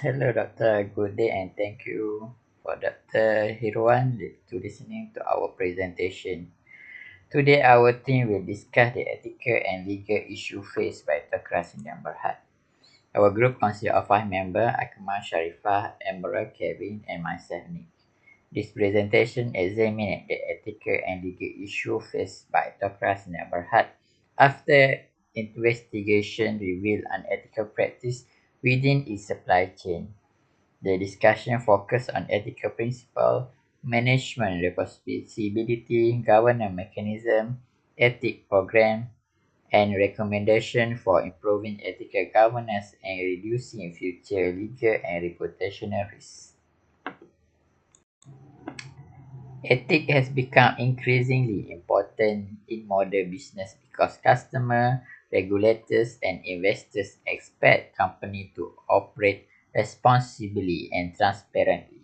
Hello, Doctor. Good day, and thank you for Dr. Hirwan to listening to our presentation. Today, our team will discuss the ethical and legal issue faced by Tokra Sdn. Our group consists of five members: Akmal, Sharifah, Emerald, Kevin, and myself, Nick. This presentation examines the ethical and legal issue faced by Tokra Sdn. After investigation revealed unethical practice within its supply chain. The discussion focused on ethical principles, management responsibility, governance mechanism, ethic program, and recommendation for improving ethical governance and reducing future legal and reputational risks. Ethics has become increasingly important in modern business because customers, regulators, and investors expect companies to operate responsibly and transparently.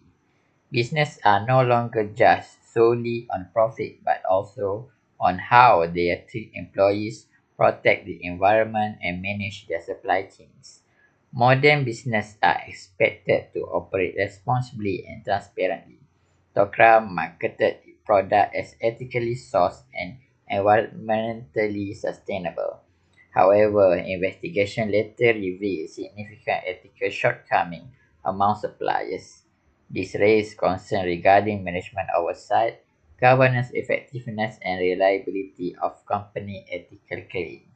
Business are no longer just solely on profit but also on how they treat employees, protect the environment, and manage their supply chains. Modern business are expected to operate responsibly and transparently. Tokra marketed its product as ethically sourced and environmentally sustainable. However, investigation later revealed significant ethical shortcomings among suppliers. This raised concerns regarding management oversight, governance effectiveness, and reliability of company ethical claims.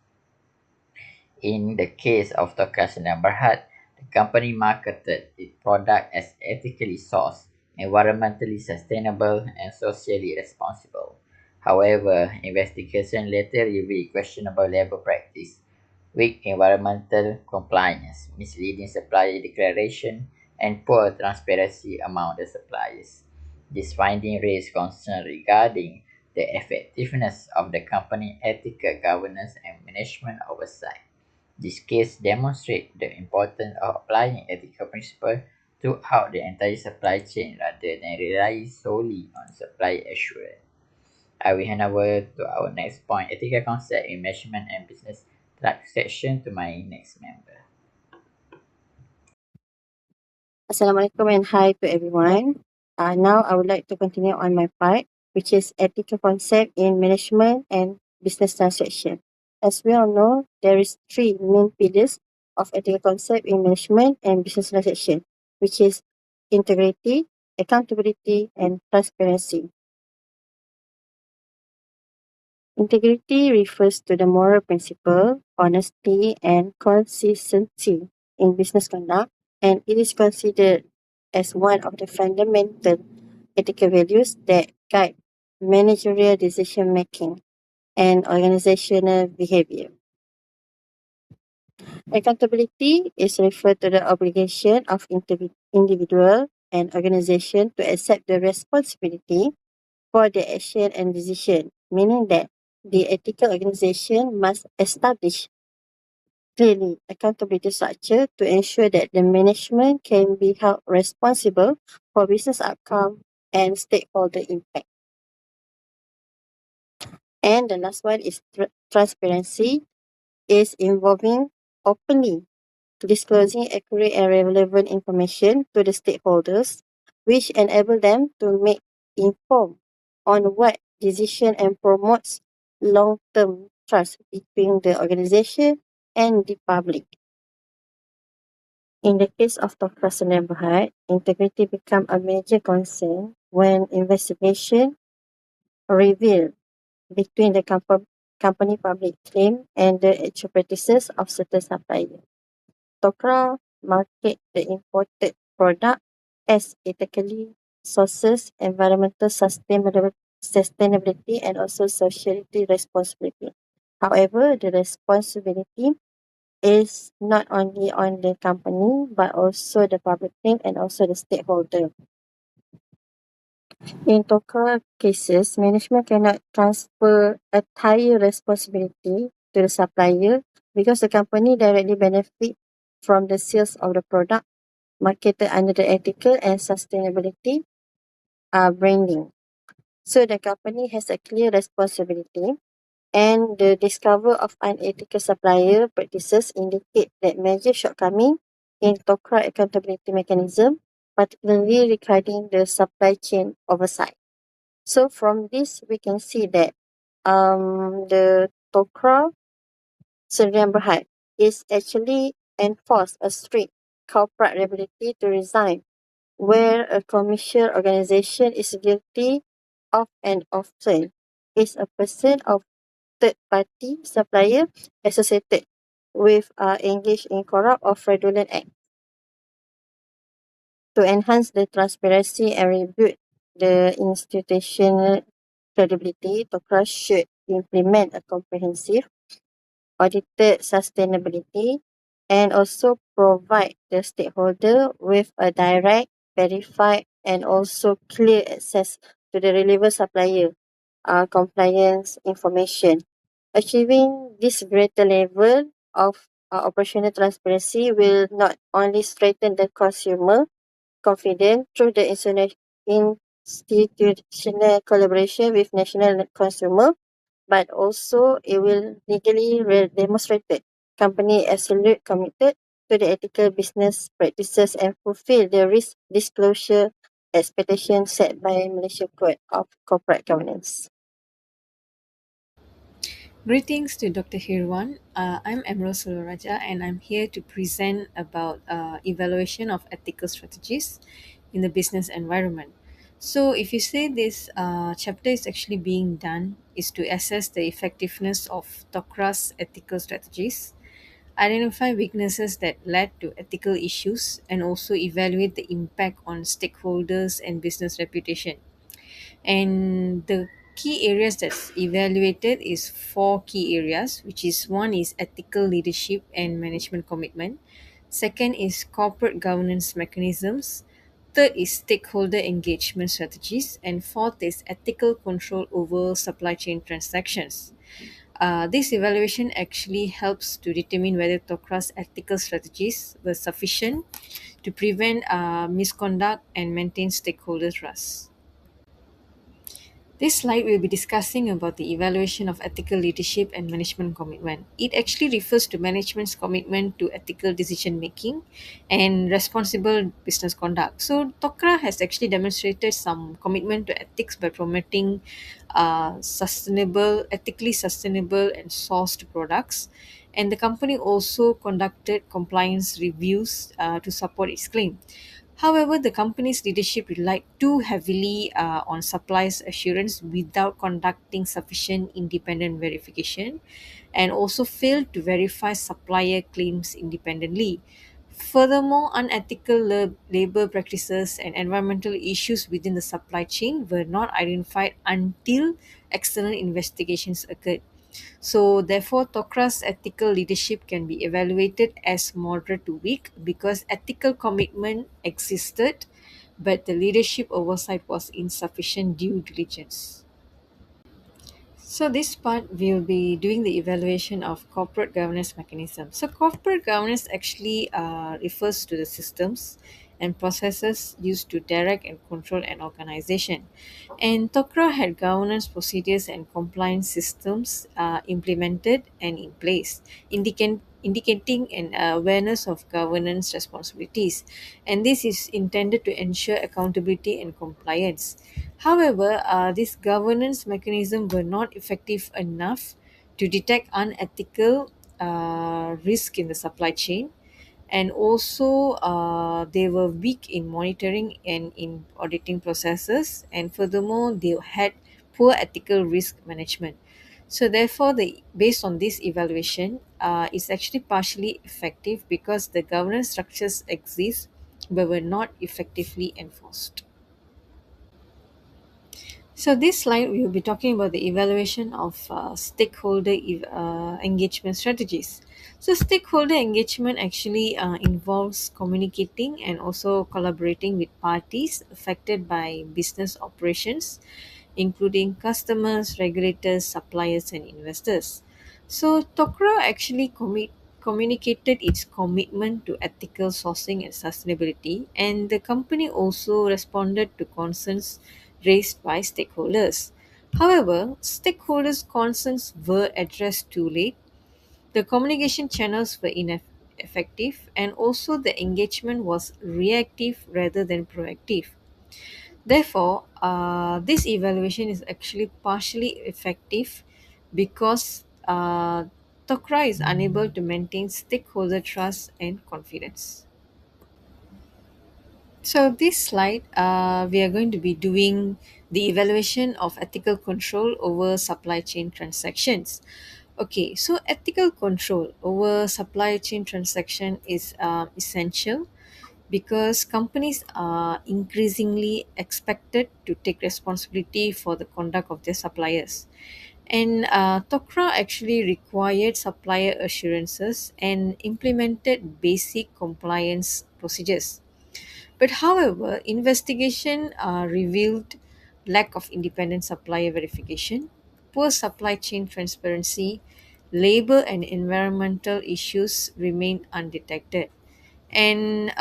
In the case of Tokra Berhad, the company marketed its product as ethically sourced, environmentally sustainable, and socially responsible. However, investigation later revealed questionable labor practice, weak environmental compliance, misleading supplier declaration, and poor transparency among the suppliers. This finding raised concern regarding the effectiveness of the company ethical governance and management oversight. This case demonstrates the importance of applying ethical principles throughout the entire supply chain rather than relying solely on supply assurance. I will hand over to our next point, ethical concept in management and business transaction to my next member. Assalamualaikum and hi to everyone. Now I would like to continue on my part, which is ethical concept in management and business transaction. As we all know, there is three main pillars of ethical concept in management and business transaction, which is integrity, accountability, and transparency. Integrity refers to the moral principle, honesty, and consistency in business conduct, and it is considered as one of the fundamental ethical values that guide managerial decision making and organizational behavior. Accountability is referred to the obligation of individual and organization to accept the responsibility for their action and decision, meaning that the ethical organization must establish clearly accountability structure to ensure that the management can be held responsible for business outcome and stakeholder impact. And the last one is transparency is involving openly disclosing accurate and relevant information to the stakeholders, which enable them to make informed on what decision and promotes long-term trust between the organization and the public. In the case of Tokra Sdn, integrity become a major concern when investigation reveal between the company public claim and the actual practices of certain suppliers. Tokra market the imported product as ethically sources, environmental sustainability, and also society responsibility. However, the responsibility is not only on the company but also the public and also the stakeholder. In Tokra cases, management cannot transfer entire responsibility to the supplier because the company directly benefit from the sales of the product marketed under the ethical and sustainability branding. So the company has a clear responsibility, and the discovery of unethical supplier practices indicate that major shortcoming in Tokra accountability mechanism, particularly regarding the supply chain oversight. So from this, we can see that the Tokra Sdn Berhad is actually enforced a strict corporate liability to resign where a commercial organization is guilty of and often is a person of third party supplier associated with engaged in corrupt or fraudulent act. To enhance the transparency and rebuild the institutional credibility, Tokra should implement a comprehensive audited sustainability and also provide the stakeholder with a direct, verified, and also clear access to the relevant supplier compliance information. Achieving this greater level of operational transparency will not only strengthen the consumer confidence through the institutional collaboration with national consumer, but also it will legally demonstrate that company absolute committed to the ethical business practices and fulfill the risk disclosure expectations set by Malaysia Code of Corporate Governance. Greetings to Dr. Hirwan. I'm Emerald Sularaja and I'm here to present about evaluation of ethical strategies in the business environment. So if you say this chapter is actually being done is to assess the effectiveness of Tokra's ethical strategies, identify weaknesses that led to ethical issues, and also evaluate the impact on stakeholders and business reputation. And the key areas that's evaluated is four key areas, which is one is ethical leadership and management commitment, second is corporate governance mechanisms, third is stakeholder engagement strategies, and fourth is ethical control over supply chain transactions. This evaluation actually helps to determine whether Tokra's ethical strategies were sufficient to prevent misconduct and maintain stakeholder trust. This slide will be discussing about the evaluation of ethical leadership and management commitment. It actually refers to management's commitment to ethical decision making and responsible business conduct. So Tokra has actually demonstrated some commitment to ethics by promoting ethically sustainable and sourced products. And the company also conducted compliance reviews to support its claim. However, the company's leadership relied too heavily on supplies assurance without conducting sufficient independent verification and also failed to verify supplier claims independently. Furthermore, unethical labor practices and environmental issues within the supply chain were not identified until external investigations occurred. So, therefore, Tokra's ethical leadership can be evaluated as moderate to weak because ethical commitment existed, but the leadership oversight was insufficient due diligence. So this part we'll be doing the evaluation of corporate governance mechanism. So corporate governance actually refers to the systems and processes used to direct and control an organization. And Tokra had governance procedures and compliance systems implemented and in place, indicating an awareness of governance responsibilities. And this is intended to ensure accountability and compliance. However, these governance mechanisms were not effective enough to detect unethical risk in the supply chain, and also they were weak in monitoring and in auditing processes, and furthermore, they had poor ethical risk management. So, therefore, based on this evaluation, it's actually partially effective because the governance structures exist but were not effectively enforced. So this slide we will be talking about the evaluation of engagement strategies. So stakeholder engagement actually involves communicating and also collaborating with parties affected by business operations, including customers, regulators, suppliers, and investors. So Tokra actually communicated its commitment to ethical sourcing and sustainability, and the company also responded to concerns raised by stakeholders. However, stakeholders' concerns were addressed too late. The communication channels were effective, and also the engagement was reactive rather than proactive. Therefore, this evaluation is actually partially effective because Tokra is unable to maintain stakeholder trust and confidence. So, this slide, we are going to be doing the evaluation of ethical control over supply chain transactions. Okay, so ethical control over supply chain transaction is essential because companies are increasingly expected to take responsibility for the conduct of their suppliers. And Tokra actually required supplier assurances and implemented basic compliance procedures. But however, investigation revealed lack of independent supplier verification, poor supply chain transparency, labor and environmental issues remain undetected. And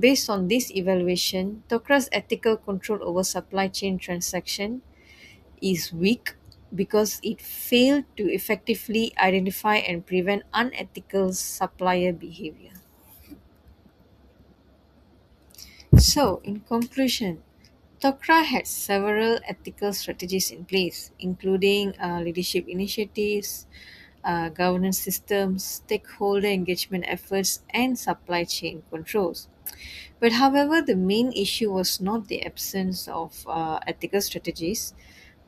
based on this evaluation, Tokra's ethical control over supply chain transaction is weak because it failed to effectively identify and prevent unethical supplier behavior. So, in conclusion, Tokra had several ethical strategies in place, including leadership initiatives, governance systems, stakeholder engagement efforts, and supply chain controls. But however, the main issue was not the absence of ethical strategies,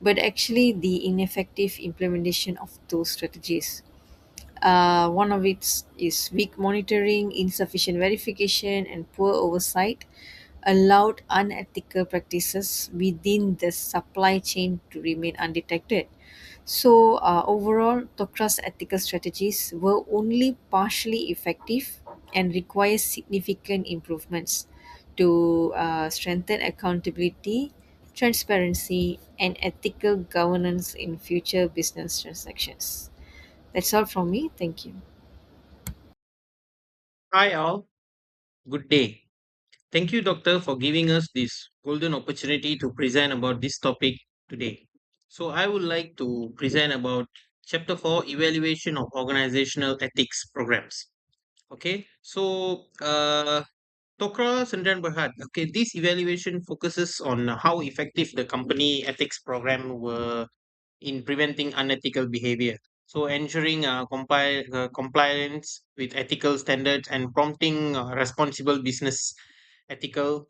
but actually the ineffective implementation of those strategies. One of it is weak monitoring, insufficient verification, and poor oversight allowed unethical practices within the supply chain to remain undetected. So, overall, Tokra's ethical strategies were only partially effective and require significant improvements to strengthen accountability, transparency, and ethical governance in future business transactions. That's all from me. Thank you. Hi, all. Good day. Thank you, Doctor, for giving us this golden opportunity to present about this topic today. So, I would like to present about Chapter 4 Evaluation of Organizational Ethics Programs. Okay, so Tokra Sdn. Okay, this evaluation focuses on how effective the company ethics program were in preventing unethical behavior. So, ensuring compliance with ethical standards and prompting responsible ethical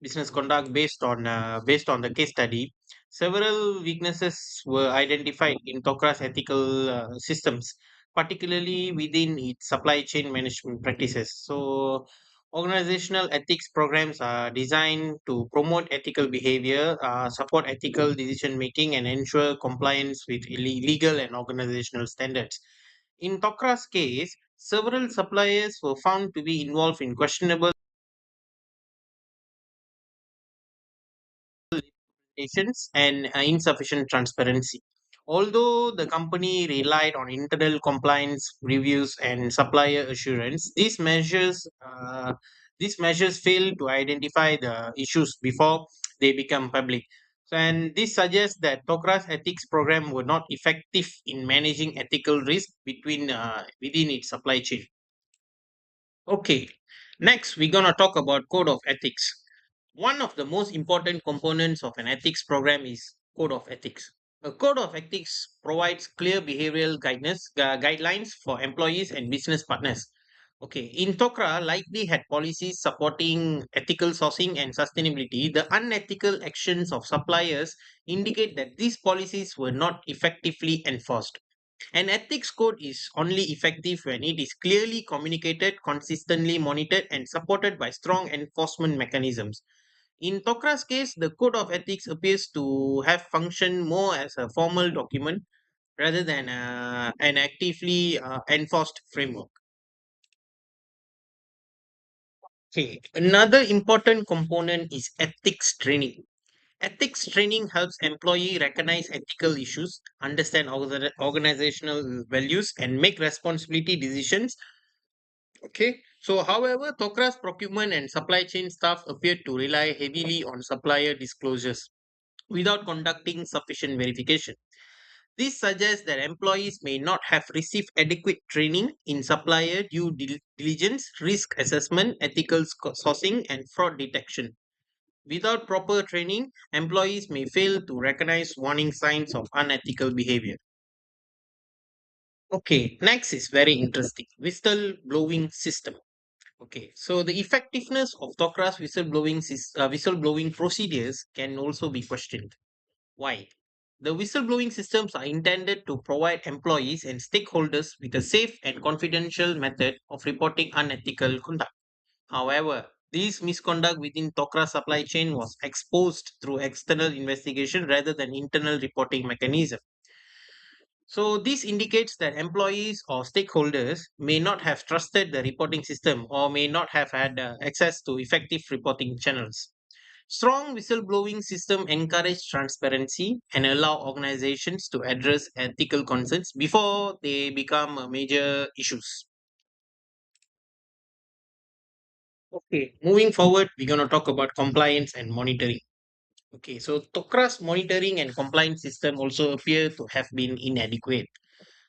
business conduct based on the case study. Several weaknesses were identified in Tokra's ethical systems, particularly within its supply chain management practices. So, organizational ethics programs are designed to promote ethical behavior, support ethical decision making, and ensure compliance with legal and organizational standards. In Tokra's case, several suppliers were found to be involved in questionable and insufficient transparency. Although the company relied on internal compliance reviews and supplier assurance, these measures fail to identify the issues before they become public. And this suggests that Tokra's ethics program were not effective in managing ethical risk within its supply chain. Okay, next we're gonna talk about code of ethics. One of the most important components of an ethics program is code of ethics. A code of ethics provides clear behavioral guidelines for employees and business partners. Okay, in Tokra, likely had policies supporting ethical sourcing and sustainability. The unethical actions of suppliers indicate that these policies were not effectively enforced. An ethics code is only effective when it is clearly communicated, consistently monitored, and supported by strong enforcement mechanisms. In Tokra's case, the code of ethics appears to have functioned more as a formal document rather than an actively enforced framework. Okay, another important component is ethics training. Ethics training helps employee recognize ethical issues, understand organizational values, and make responsibility decisions. Okay. So, however, Tokra's procurement and supply chain staff appear to rely heavily on supplier disclosures without conducting sufficient verification. This suggests that employees may not have received adequate training in supplier diligence, risk assessment, ethical sourcing, and fraud detection. Without proper training, employees may fail to recognize warning signs of unethical behavior. Okay, next is very interesting, whistleblowing system. Okay, so the effectiveness of Tokra's whistleblowing procedures can also be questioned. Why? The whistleblowing systems are intended to provide employees and stakeholders with a safe and confidential method of reporting unethical conduct. However, this misconduct within Tokra's supply chain was exposed through external investigation rather than internal reporting mechanism. So this indicates that employees or stakeholders may not have trusted the reporting system or may not have had access to effective reporting channels. Strong whistleblowing system encourage transparency and allow organizations to address ethical concerns before they become major issues. Okay, moving forward, we're going to talk about compliance and monitoring. Okay, so Tokra's monitoring and compliance system also appear to have been inadequate.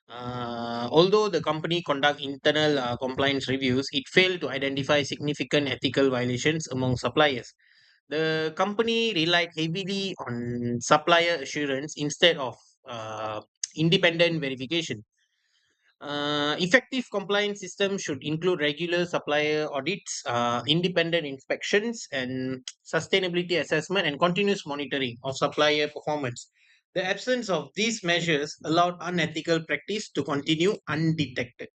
Although the company conduct internal compliance reviews, it failed to identify significant ethical violations among suppliers. The company relied heavily on supplier assurance instead of uh, independent verification. Effective compliance systems should include regular supplier audits, independent inspections, and sustainability assessment and continuous monitoring of supplier performance. The absence of these measures allowed unethical practice to continue undetected.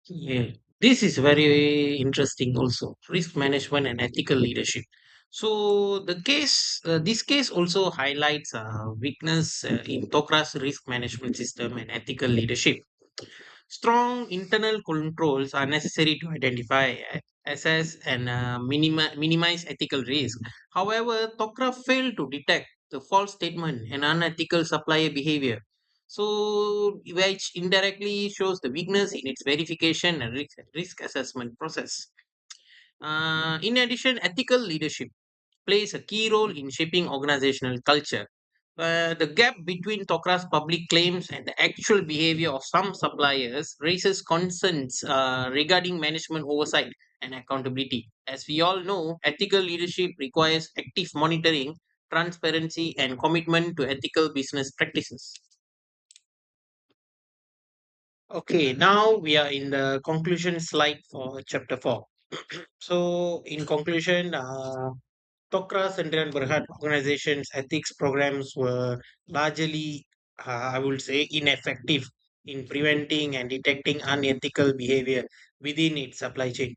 Yeah, this is very interesting also. Risk management and ethical leadership. So this case also highlights weakness in Tokra's risk management system and ethical leadership. Strong internal controls are necessary to identify, assess, and minimize ethical risk. However, Tokra failed to detect the false statement and unethical supplier behavior. So, which indirectly shows the weakness in its verification and risk assessment process. In addition, ethical leadership plays a key role in shaping organizational culture. The gap between Tokra's public claims and the actual behavior of some suppliers raises concerns regarding management oversight and accountability. As we all know, ethical leadership requires active monitoring, transparency, and commitment to ethical business practices. Okay, now we are in the conclusion slide for chapter 4. So, in conclusion, Tokra Sdn Berhad organization's ethics programs were largely, I would say, ineffective in preventing and detecting unethical behavior within its supply chain.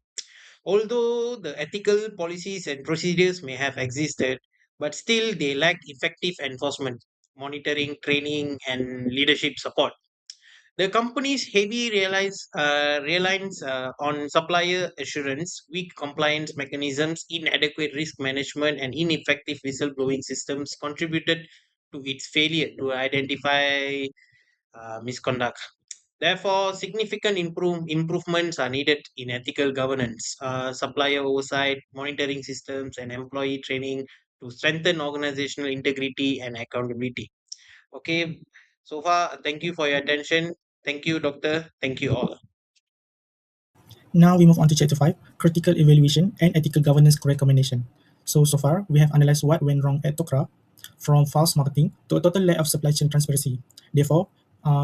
Although the ethical policies and procedures may have existed, but still they lacked effective enforcement, monitoring, training, and leadership support. The company's heavy reliance on supplier assurance, weak compliance mechanisms, inadequate risk management, and ineffective whistleblowing systems contributed to its failure to identify misconduct. Therefore, significant improvements are needed in ethical governance, supplier oversight, monitoring systems, and employee training to strengthen organizational integrity and accountability. Okay, so far, thank you for your attention. Thank you, doctor. Thank you all. Now we move on to chapter 5, critical evaluation and ethical governance recommendation. So far, we have analyzed what went wrong at Tokra, from false marketing to a total lack of supply chain transparency. Therefore,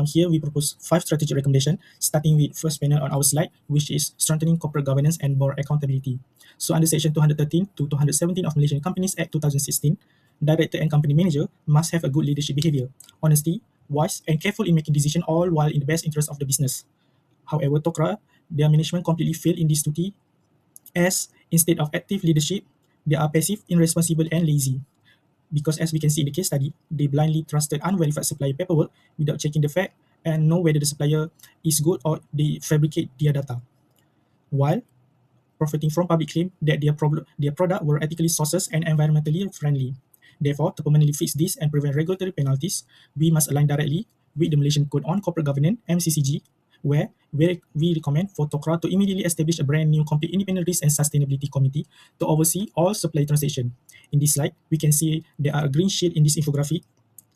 here we propose 5 strategic recommendations, starting with first panel on our slide, which is strengthening corporate governance and board accountability. So under section 213 to 217 of Malaysian Companies Act 2016, director and company manager must have a good leadership behavior, honesty, wise, and careful in making decisions, all while in the best interest of the business. However, Tokra, their management completely failed in this duty, as instead of active leadership, they are passive, irresponsible, and lazy. Because as we can see in the case study, they blindly trusted unverified supplier paperwork without checking the fact and know whether the supplier is good or they fabricate their data. While profiting from public claim that their product were ethically sourced and environmentally friendly. Therefore, to permanently fix this and prevent regulatory penalties, we must align directly with the Malaysian Code on Corporate Governance (MCCG), where we recommend for Tokra to immediately establish a brand new complete independent risk and sustainability committee to oversee all supply transactions. In this slide, we can see there are a green shade in this infographic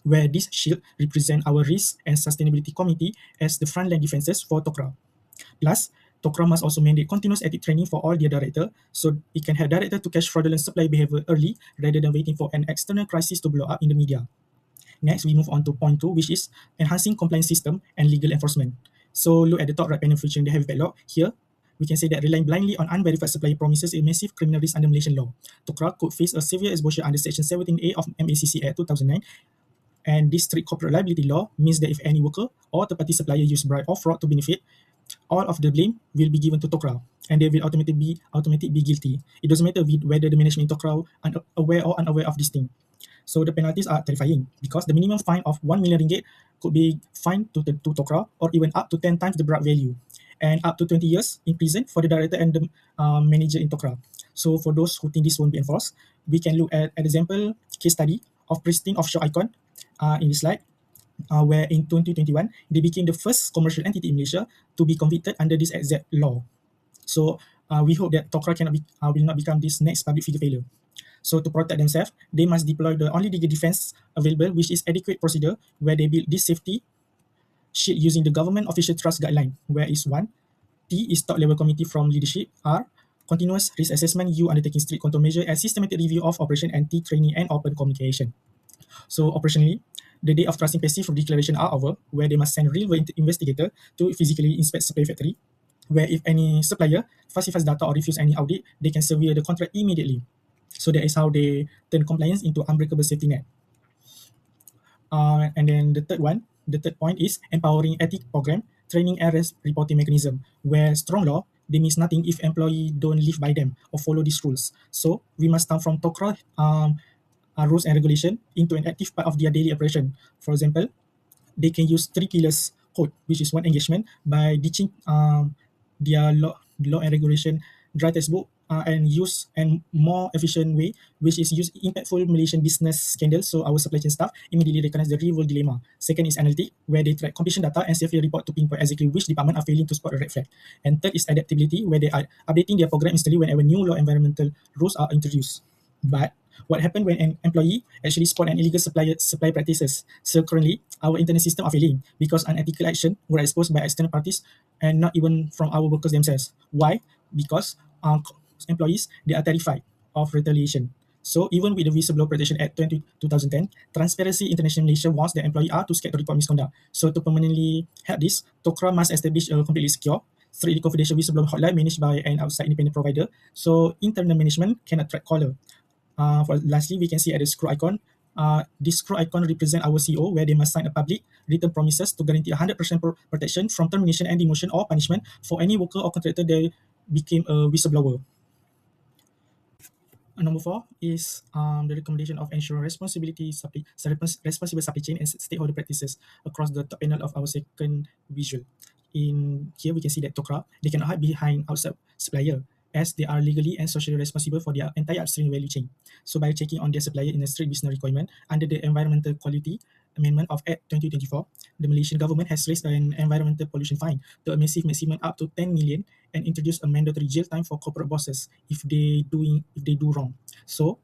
where this shield represent our risk and sustainability committee as the frontline defenses for Tokra. Plus, Tokra must also mandate continuous ethic training for all their director, so it can help director to catch fraudulent supply behavior early rather than waiting for an external crisis to blow up in the media. Next, we move on to point 2, which is enhancing compliance system and legal enforcement. So look at the top right panel featuring the heavy backlog. Here, we can say that relying blindly on unverified supplier promises is a massive criminal risk under Malaysian law. Tokra could face a severe exposure under Section 17A of MACC Act 2009, and this strict corporate liability law means that if any worker or third-party supplier use bribe or fraud to benefit, all of the blame will be given to Tokra, and they will automatically be guilty. It doesn't matter whether the management in Tokra are aware or unaware of this thing. So the penalties are terrifying because the minimum fine of 1 million ringgit could be fined to Tokra, or even up to 10 times the bribe value, and up to 20 years in prison for the director and the manager in Tokra. So for those who think this won't be enforced, we can look at an example case study of Pristine Offshore Icon in this slide, where in 2021, they became the first commercial entity in Malaysia to be convicted under this exact law. So we hope that Tokra will not become this next public figure failure. So to protect themselves, they must deploy the only legal defense available, which is adequate procedure, where they build this safety shield using the government official trust guideline, where is 1, T is top level committee from leadership, R, continuous risk assessment, U, undertaking strict control measure and systematic review of operation, and T, training and open communication. So operationally, the day of trusting passive declaration are over, where they must send real investigator to physically inspect supply factory, where if any supplier falsifies data or refuse any audit, they can sever the contract immediately. So that is how they turn compliance into unbreakable safety net. And then the third point is empowering ethic program, training and reporting mechanism, where strong law, they means nothing if employee don't live by them or follow these rules. So we must turn from Tokra rules and regulation into an active part of their daily operation. For example, they can use 3 pillars code, which is one engagement, by ditching their law and regulation dry textbook and use and more efficient way, which is use impactful Malaysian business scandals, so our supply chain staff immediately recognize the real world dilemma. Second is analytic, where they track completion data and safely report to pinpoint exactly which department are failing to spot a red flag. And third is adaptability, where they are updating their program instantly whenever new law environmental rules are introduced. But what happened when an employee actually spot an illegal supply practices? So currently, our internal system are failing because unethical action were exposed by external parties and not even from our workers themselves. Why? Because employees, they are terrified of retaliation. So even with the Whistleblower Protection Act 2010, Transparency International Malaysia warns that employees are too scared to report misconduct. So to permanently help this, Tokra must establish a completely secure, strictly confidential whistleblower hotline managed by an outside independent provider, so internal management cannot track caller. Lastly, we can see at the screw icon. This screw icon represents our CEO, where they must sign a public written promises to guarantee 100% protection from termination and demotion or punishment for any worker or contractor that became a whistleblower. Number 4 is the recommendation of ensuring responsible supply chain and stakeholder practices across the top panel of our second visual. In here, we can see that Tokra, they cannot hide behind outside supplier, as they are legally and socially responsible for their entire upstream value chain. So by checking on their supplier in a strict business requirement under the Environmental Quality Amendment of Act 2024, the Malaysian government has raised an environmental pollution fine to a massive maximum up to 10 million and introduced a mandatory jail time for corporate bosses if they do wrong. So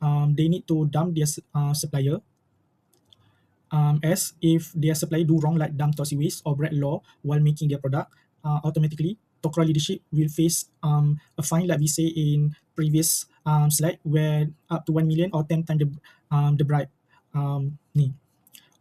they need to dump their supplier, as if their supplier do wrong like dump toxic waste or break law while making their product, automatically Tokra leadership will face a fine like we say in previous slide, where up to 1 million or 10 times the bribe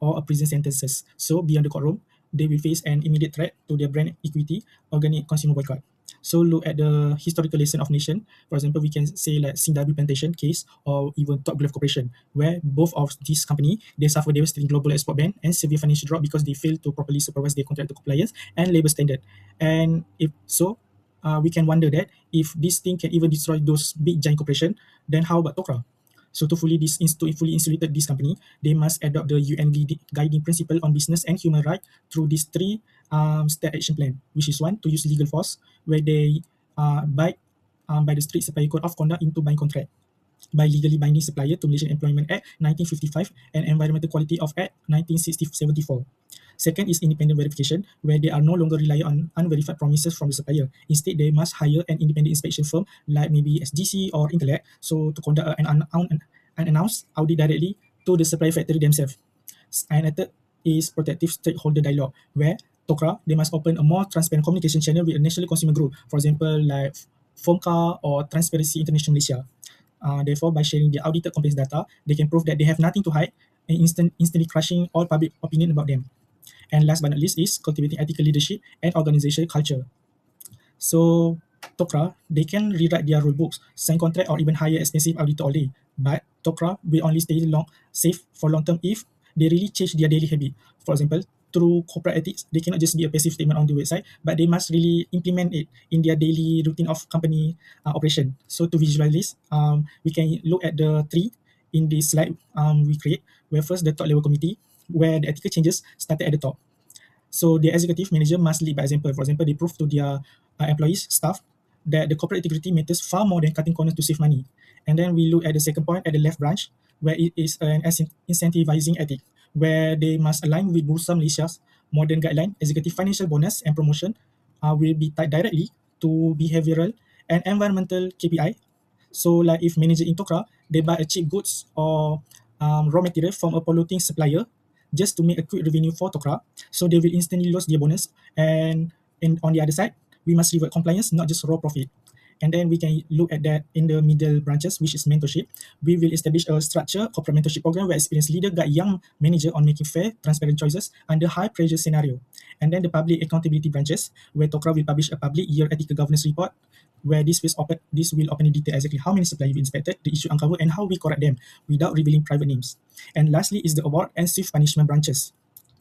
or a prison sentences. So beyond the courtroom, they will face an immediate threat to their brand equity, organic consumer boycott. So look at the historical lesson of nation. For example, we can say like Sindabi Plantation case or even Top Glove Corporation, where both of these company, they suffer devastating global export ban and severe financial drop because they fail to properly supervise their contractor compliance and labor standard. And if so, we can wonder that if this thing can even destroy those big giant corporation, then how about Tokra? So to fully insulate this company, they must adopt the UN guiding principle on business and human rights through these 3 step action plan, which is 1, to use legal force, where they abide by the strict supplier code of conduct into buying contract, by legally binding supplier to Malaysian Employment Act 1955 and Environmental Quality of Act 1974. Second is independent verification, where they are no longer rely on unverified promises from the supplier. Instead, they must hire an independent inspection firm like maybe SGC or Intellect, so to conduct an unannounced audit directly to the supplier factory themselves. And a third is protective stakeholder dialogue, where Tokra, they must open a more transparent communication channel with a national consumer group, for example, like FOMCA or Transparency International Malaysia. Therefore, by sharing the audited complaints data, they can prove that they have nothing to hide and instantly crushing all public opinion about them. And last but not least is cultivating ethical leadership and organizational culture. So Tokra, they can rewrite their rule books, sign contract or even hire expensive auditor all day. But Tokra will only stay safe for long term if they really change their daily habit. For example, through corporate ethics, they cannot just be a passive statement on the website, but they must really implement it in their daily routine of company operation. So to visualize this, we can look at the three in this slide we create, where first the top level committee, where the ethical changes started at the top. So the executive manager must lead by example. For example, they prove to their employees, staff, that the corporate integrity matters far more than cutting corners to save money. And then we look at the second point at the left branch, where it is an incentivizing ethic, where they must align with Bursa Malaysia's modern guideline. Executive financial bonus and promotion will be tied directly to behavioral and environmental KPI. So like if manager in Tokra, they buy a cheap goods or raw material from a polluting supplier just to make a quick revenue for Tokra, so they will instantly lose their bonus. And on the other side, we must reward compliance, not just raw profit. And then we can look at that in the middle branches, which is mentorship. We will establish a structured corporate mentorship program where experienced leader guide young manager on making fair, transparent choices under high pressure scenario. And then the public accountability branches, where Tokra will publish a public year ethical governance report, where this will openly detail exactly how many suppliers we inspected, the issue uncovered, and how we correct them without revealing private names. And lastly is the award and swift punishment branches,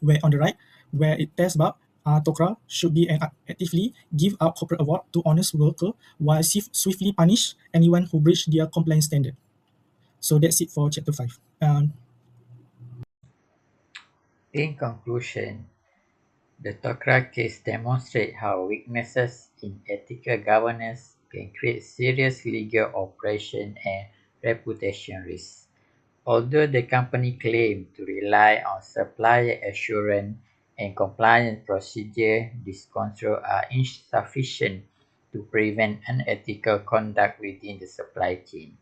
where on the right, where it tells about Tokra should be actively give out corporate award to honest worker while swiftly punish anyone who breach their compliance standard. So that's it for chapter 5. In conclusion, the Tokra case demonstrates how weaknesses in ethical governance can create serious legal operation and reputation risks. Although the company claimed to rely on supplier assurance and compliance procedures, these controls are insufficient to prevent unethical conduct within the supply chain.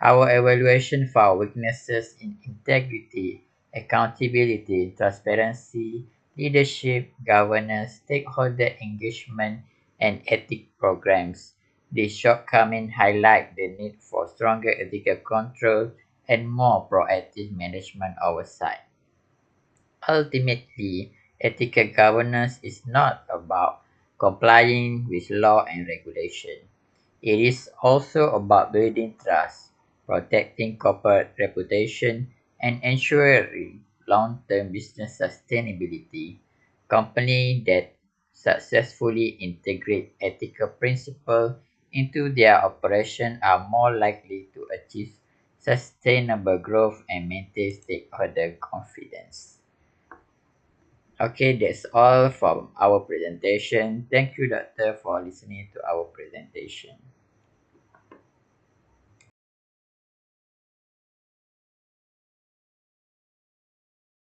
Our evaluation found weaknesses in integrity, accountability, transparency, leadership, governance, stakeholder engagement, and ethics programs. These shortcomings highlight the need for stronger ethical control and more proactive management oversight. Ultimately, ethical governance is not about complying with law and regulation. It is also about building trust, protecting corporate reputation, and ensuring long-term business sustainability. Companies that successfully integrate ethical principles into their operation are more likely to achieve sustainable growth and maintain stakeholder confidence. Okay, that's all from our presentation. Thank you, Doctor, for listening to our presentation.